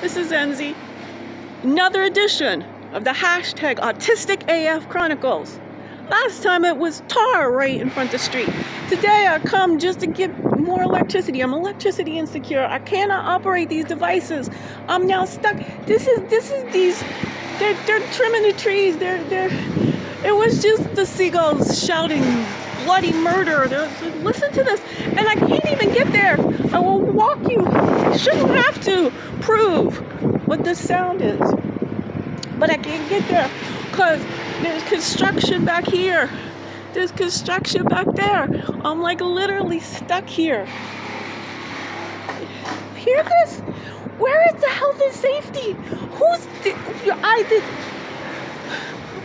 This is Enzi. Another edition of the hashtag AutisticAF Chronicles. Last time it was tar right in front of the street. Today I come just to get more electricity. I'm electricity insecure. I cannot operate these devices. I'm now stuck. This is these. They're trimming the trees. It was just the seagulls shouting bloody murder. Listen to this, and I can't even get there. I will walk you. I shouldn't have to prove what this sound is, but I can't get there because there's construction back here. There's construction back there. I'm like literally stuck here. Hear this? Where is the health and safety?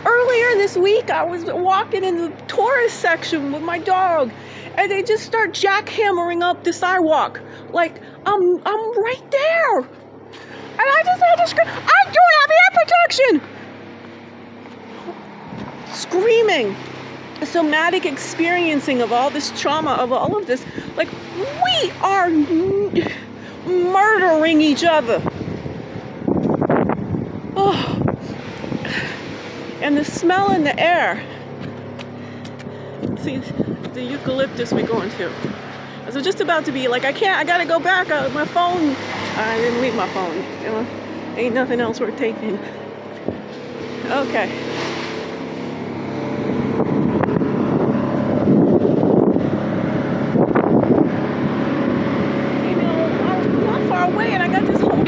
Earlier this week, I was walking in the tourist section with my dog, and they just start jackhammering up the sidewalk. Like, I'm right there. And I just had to scream, I don't have air protection! Screaming. A somatic experiencing of all this trauma, of all of this. Like, we are murdering each other. Oh. And the smell in the air. See, the eucalyptus we're going to. I was just about to be like, I gotta go back. My phone, I didn't leave my phone. You know, ain't nothing else worth taking. Okay. You know, I'm not far away and I got this whole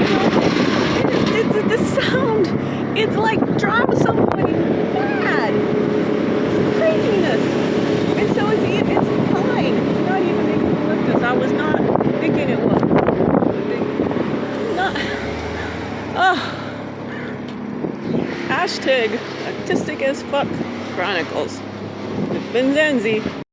the sound, it's like driving somebody mad. Craziness. And so it's fine. It's not even eucalyptus. I was not thinking it was. Not. Hashtag autistic as fuck chronicles. It's been Zenzi.